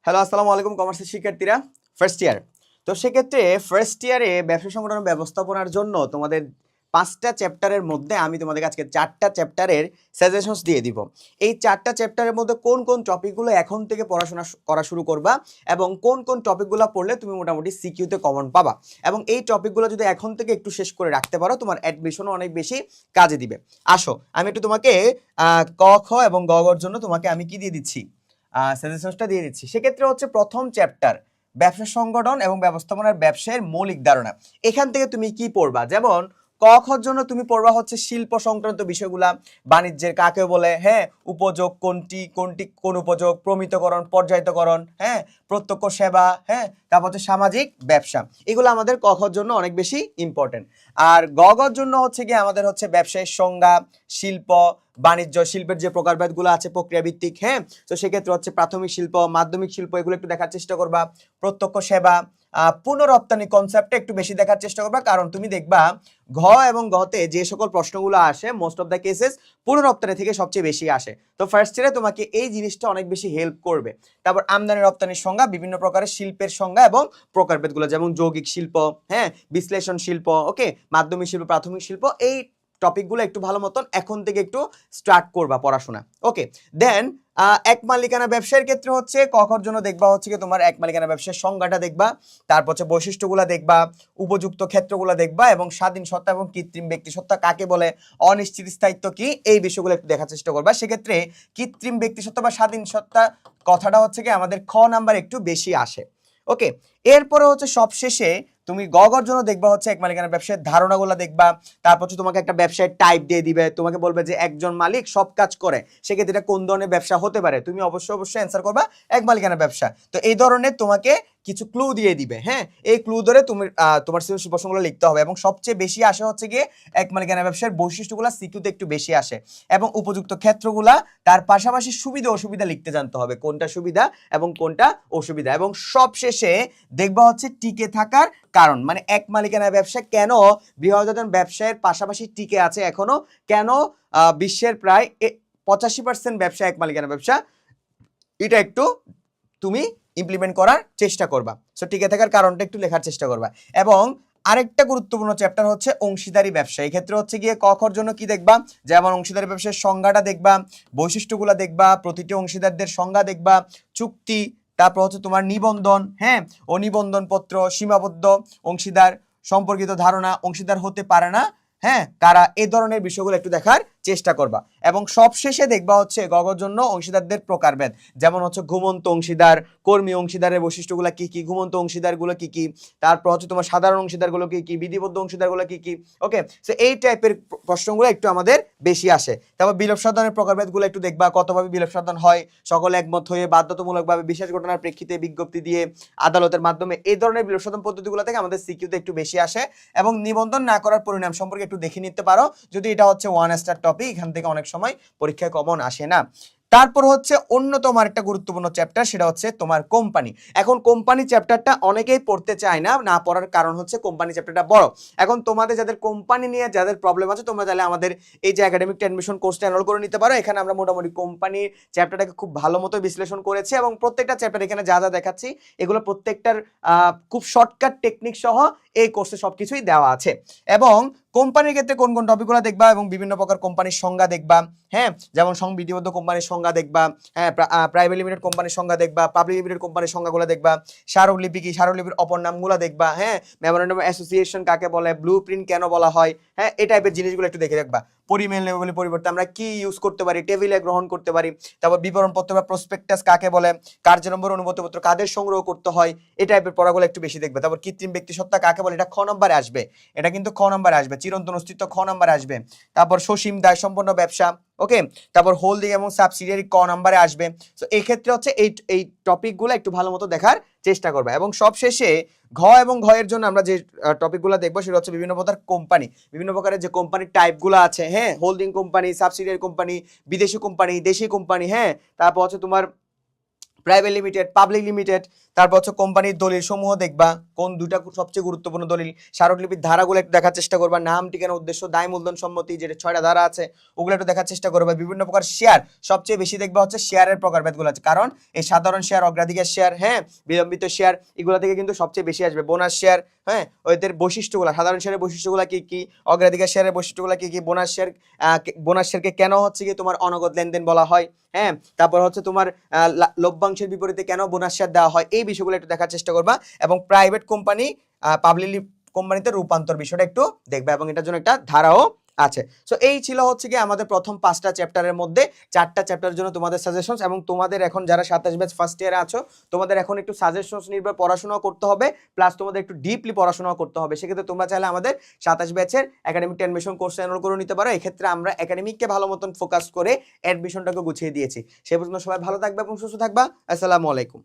Hello, আসসালামু আলাইকুম কমার্সের শিক্ষার্থীরা, ফার্স্ট ইয়ার। তো সেক্ষেত্রে ফার্স্ট ইয়ারে ব্যবসা সংগঠন ব্যবস্থাপনার জন্য তোমাদের 5টা চ্যাপ্টারের মধ্যে আমি তোমাদের আজকে 4টা চ্যাপ্টারের সাজেশনস দিয়ে দিব। এই 4টা চ্যাপ্টারের মধ্যে কোন কোন টপিকগুলো এখন থেকে পড়াশোনা করা শুরু করবা এবং কোন কোন টপিকগুলো পড়লে তুমি মোটামুটি সিকিউতে কমন পাবা, এবং এই টপিকগুলো যদি এখন থেকে একটু শেষ করে রাখতে পারো তোমার অ্যাডমিশনও অনেক বেশি কাজে দিবে। আসো আমি একটু তোমাকে ক খ এবং গ ঘর জন্য তোমাকে আমি কি দিয়ে দিচ্ছি, সাজেশনসটা দিয়ে দিচ্ছি। সেক্ষেত্রে হচ্ছে প্রথম চ্যাপ্টার ব্যবসা সংগঠন এবং ব্যবস্থাপনার ব্যবসায়ের মৌলিক ধারণা। এখান থেকে তুমি কি পড়বা, যেমন ক খর জন্য তুমি পড়বা হচ্ছে শিল্প সংক্রান্ত বিষয়গুলা, বাণিজ্যের কাকে বলে, হ্যাঁ, উপযোগ কোনটি কোনটি কোন উপযোগ, প্রমিতকরণ, পর্যায়িতকরণ, হ্যাঁ, প্রত্যক্ষ সেবা, হ্যাঁ, তারপর হচ্ছে সামাজিক ব্যবসা। এগুলো আমাদের ক খর জন্য অনেক বেশি ইম্পর্টেন্ট। আর গ ঘর জন্য হচ্ছে কি আমাদের হচ্ছে ব্যবসায়ের সংজ্ঞা, শিল্প, বাণিজ্য, শিল্পের যে প্রকারভেদগুলো আছে প্রক্রিয়া ভিত্তিক, হ্যাঁ, তো সেক্ষেত্রে হচ্ছে প্রাথমিক শিল্প, মাধ্যমিক শিল্প, এগুলো একটু দেখার চেষ্টা করবা। প্রত্যক্ষ সেবা, পুনরপ্তানি কনসেপ্টটা একটু বেশি দেখার চেষ্টা করবা, কারণ তুমি দেখবা ঘ এবং গতে যে সকল প্রশ্নগুলো আসে মোস্ট অফ দ্য কেসেস পুনরপ্তানি থেকে সবচেয়ে বেশি আসে। তো ফার্স্ট ইয়ারে তোমাকে এই জিনিসটা অনেক বেশি হেল্প করবে। তারপর আমদানি রপ্তানির সংজ্ঞা, বিভিন্ন প্রকারের শিল্পের সংজ্ঞা এবং প্রকারভেদগুলো, যেমন যৌগিক শিল্প, হ্যাঁ, বিশ্লেষণ শিল্প, ওকে, মাধ্যমিক শিল্প, প্রাথমিক শিল্প, এই টপিকগুলো একটু ভালো মতন এখন থেকে একটু স্টার্ট করবা পড়াশোনা, ওকে। দেন এক মালিকানা ব্যবসায়ের ক্ষেত্রে হচ্ছে কখর জন্য দেখবা হচ্ছে কি তোমার এক মালিকানা ব্যবসার সংজ্ঞাটা দেখবা, তারপর হচ্ছে বৈশিষ্ট্যগুলো দেখবা, উপযুক্ত ক্ষেত্রগুলো দেখবা, এবং স্বাধীন সত্তা এবং কৃত্রিম ব্যক্তি সত্তা কাকে বলে, অনিশ্চিত স্থায়িত্ব কি, এই বিষয়গুলো একটু দেখার চেষ্টা করবা। সেক্ষেত্রে কৃত্রিম ব্যক্তি সত্তা বা স্বাধীন সত্তা কথাটা হচ্ছে কি আমাদের খ নাম্বার একটু বেশি আসে, ওকে। এরপরে হচ্ছে সবশেষে তুমি গগর জন্য দেখবা হচ্ছে এক মালিকানা ব্যবসায়ের ধারণাগুলো দেখবা, তারপর হচ্ছে তোমাকে একটা ব্যবসায়ের টাইপ দিয়ে দিবে, তোমাকে বলবে যে একজন মালিক সব কাজ করে, সেক্ষেত্রে এটা কোন ধরনের ব্যবসা হতে পারে, তুমি অবশ্যই অ্যান্সার করবা এক মালিকানা ব্যবসা। তো এই ধরনের তোমাকে কিছু ক্লু দিয়ে দিবে, হ্যাঁ, এই ক্লু ধরে তুমি তোমার সৃজনশীল প্রশ্নগুলো লিখতে হবে, এবং সবচেয়ে বেশি আসে হচ্ছে গিয়ে এক মালিকানা ব্যবসার বৈশিষ্ট্যগুলো সিকিউতে একটু বেশি আসে, এবং উপযুক্ত ক্ষেত্রগুলা, তার পাশাপাশি সুবিধা অসুবিধা লিখতে জানতে হবে, কোনটা সুবিধা এবং কোনটা অসুবিধা, এবং সবশেষে দেখবা হচ্ছে টিকে থাকার কারণ, মানে এক মালিকানা ব্যবসা কেন বৃহদায়তন ব্যবসায়ের পাশাপাশি টিকে আছে এখনো, কেন বিশ্বের প্রায় 85% ব্যবসা এক মালিকানা ব্যবসা, এটা একটু তুমি ইমপ্লিমেন্ট করার চেষ্টা করবা। সো টিকে থাকার কারণটা একটু লেখার চেষ্টা করবা। এবং আরেকটা গুরুত্বপূর্ণ চ্যাপ্টার হচ্ছে অংশীদারি ব্যবসা। এই ক্ষেত্রে হচ্ছে গিয়ে ক খর জন্য কি দেখবা, যেমন অংশীদারি ব্যবসার সংজ্ঞাটা দেখবা, বৈশিষ্ট্যগুলো দেখবা, প্রতিটি অংশীদারদের সংজ্ঞা দেখবা, চুক্তি, তারপর হচ্ছে তোমার নিবন্ধন, হ্যাঁ, ও নিবন্ধন পত্র, সীমাবদ্ধ অংশীদার সম্পর্কিত ধারণা, অংশীদার হতে পারে না, হ্যাঁ, কারা, এই ধরনের বিষয়গুলো একটু দেখার চেষ্টা করবা। এবং সবশেষে দেখবা হচ্ছে গগর জন্য অংশীদারদের প্রকারভেদ, যেমন হচ্ছে ঘুমন্ত অংশীদার, কর্মী অংশীদারের বৈশিষ্ট্যগুলো কি কি, ঘুমন্ত অংশীদারগুলো কি কি, তারপর হচ্ছে তোমার সাধারণ অংশীদারগুলো কি কি, বিধিবদ্ধ অংশীদারগুলো কি কি, ওকে। সো এই টাইপের প্রশ্নগুলো একটু আমাদের বেশি আসে। তারপর বিলোপ সাধনের প্রকারভেদগুলো একটু দেখবা, কতভাবে বিলোপ সাধন হয়, সকলে একমত হয়ে, বাধ্যতামূলকভাবে, বিশেষ ঘটনার প্রেক্ষিতে, বিজ্ঞপ্তি দিয়ে, আদালতের মাধ্যমে, এই ধরনের বিলোপ সাধন পদ্ধতিগুলো থেকে আমাদের সিকিউতে একটু বেশি আসে। এবং নিবন্ধন না করার পরিণাম সম্পর্কে একটু দেখে নিতে পারো, যদি এটা হচ্ছে 1 স্টার টপিক, এখান থেকে অনেক সময় পরীক্ষায় কমন আসে না। তারপর হচ্ছে অন্যতম একটা গুরুত্বপূর্ণ চ্যাপ্টার, সেটা হচ্ছে তোমার কোম্পানি। এখন কোম্পানি চ্যাপ্টারটা অনেকেই পড়তে চায় না, না পড়ার কারণ হচ্ছে কোম্পানি চ্যাপ্টারটা বড়। এখন তোমাদের যাদের কোম্পানি নিয়ে যাদের প্রবলেম আছে, তোমরা তাহলে আমাদের এই যে একাডেমিক অ্যাডমিশন কোর্সটা এনরোল করে নিতে পারো। এখানে আমরা মোটামুটি কোম্পানির চ্যাপ্টারটাকে খুব ভালো মতো বিশ্লেষণ করেছি, এবং প্রত্যেকটা চ্যাপ্টার এখানে যা যা দেখাচ্ছি এগুলো প্রত্যেকটার খুব শর্টকাট টেকনিক সহ এই কোর্সে সবকিছুই দেওয়া আছে। এবং কোম্পানির ক্ষেত্রে কোন কোন টপিকগুলো দেখবা, এবং বিভিন্ন প্রকার কোম্পানির সংজ্ঞা দেখবা, হ্যাঁ, যেমন সংবিধিবদ্ধ কোম্পানির সংজ্ঞা দেখবা, হ্যাঁ, প্রাইভেট লিমিটেড কোম্পানির সংজ্ঞা দেখবা, পাবলিক লিমিটেড কোম্পানির সংজ্ঞাগুলো দেখবা, স্মারকলিপি কি, স্মারকলিপির অপর নামগুলো দেখবা, হ্যাঁ, মেমোরেন্ডাম অ্যাসোসিয়েশন কাকে বলে, ব্লু প্রিন্ট কেন বলা হয়, হ্যাঁ, এই টাইপের জিনিসগুলো একটু দেখে রাখবা। পরিমেল লেভেলের পরিবর্তে আমরা কি ইউজ করতে পারি, টেবিলে গ্রহণ করতে পারি। তারপর বিবরণপত্র বা প্রসপেক্টাস কাকে বলে, কার্য নম্বর, অনুমতিপত্র কাদের সংগ্রহ করতে হয়, এই টাইপের পড়াগুলো একটু বেশি দেখবে। তারপর কৃত্রিম ব্যক্তি সত্তা কাকে বলে, এটা খ নম্বরে আসবে, এটা কিন্তু খ নম্বরে আসবে। চিরন্তন অস্তিত্ব খ নম্বরে আসবে। তারপর সসীম দায় সম্পন্ন ব্যবসা, ওকে। তারপর হোল্ডিং এবং সাবসিডিয়ারি ক নম্বরে আসবে। তো এই ক্ষেত্রে হচ্ছে এই টপিকগুলো একটু ভালো মতো দেখার চেষ্টা করবে। এবং সবশেষে ঘ এবং ঘ এর জন্য আমরা যে টপিকগুলো দেখবো সেটা হচ্ছে বিভিন্ন প্রকার কোম্পানি, বিভিন্ন প্রকারের যে কোম্পানির টাইপগুলো আছে, হ্যাঁ, হোল্ডিং কোম্পানি, সাবসিডিয়ারি কোম্পানি, বিদেশি কোম্পানি, দেশি কোম্পানি, হ্যাঁ, তারপর হচ্ছে তোমার প্রাইভেট লিমিটেড, পাবলিক লিমিটেড, তারপর হচ্ছে কোম্পানির দলিল সমূহ দেখবা, কোন দুইটা সবচেয়ে গুরুত্বপূর্ণ দলিল, স্মারকলিপির ধারাগুলো একটু দেখার চেষ্টা করবা, নাম, ঠিকানা, উদ্দেশ্য, দায়, মূলধন, সম্মতি, যেটা 6টা ধারা আছে ওগুলো একটু দেখার চেষ্টা করবা। বিভিন্ন প্রকার শেয়ার, সবচেয়ে বেশি দেখবা হচ্ছে শেয়ারের প্রকারভেদগুলো আছে, কারণ এই সাধারণ শেয়ার, অগ্রাধিকার শেয়ার, হ্যাঁ, বিলম্বিত শেয়ার, এগুলো থেকে কিন্তু সবচেয়ে বেশি আসবে। বোনাস শেয়ার, হ্যাঁ, ওদের বৈশিষ্ট্যগুলো, সাধারণ শেয়ারের বৈশিষ্ট্যগুলো কি কি, অগ্রাধিকার শেয়ারের বৈশিষ্ট্যগুলো কি কি, বোনাস শেয়ারকে কেন হচ্ছে কি তোমার অনগদ লেনদেন বলা হয়, হ্যাঁ, তারপর হচ্ছে তোমার লভ্যাংশের বিপরীতে কেন বোনাস শেয়ার দেওয়া হয়, এই বিষয়গুলো একটু দেখার চেষ্টা করবা। এবং প্রাইভেট কোম্পানি পাবলিক কোম্পানিতে রূপান্তর বিষয়টা একটু দেখবা, এবং এটার জন্য একটা ধারাও আছে। সো এই ছিল হচ্ছে কি আমাদের প্রথম 5টা চ্যাপ্টারের মধ্যে 4টা চ্যাপ্টারের জন্য তোমাদের সাজেশনস। এবং তোমাদের এখন যারা 27 ব্যাচ ফার্স্ট ইয়ারে আছো, তোমাদের এখন একটু সাজেশনস নির্ভর পড়াশোনা করতে হবে, প্লাস তোমাদের একটু ডিপলি পড়াশোনা করতে হবে। সেক্ষেত্রে তোমরা চাইলে আমাদের 27 ব্যাচের একাডেমিক অ্যাডমিশন কোর্সে এনরোল করে নিতে পারো। এক্ষেত্রে আমরা একাডেমিককে ভালো মতন ফোকাস করে অ্যাডমিশনটাকে গুছিয়ে দিয়েছি। সে পর্যন্ত সবাই ভালো থাকবে এবং সুস্থ থাকবা। আসসালামু আলাইকুম।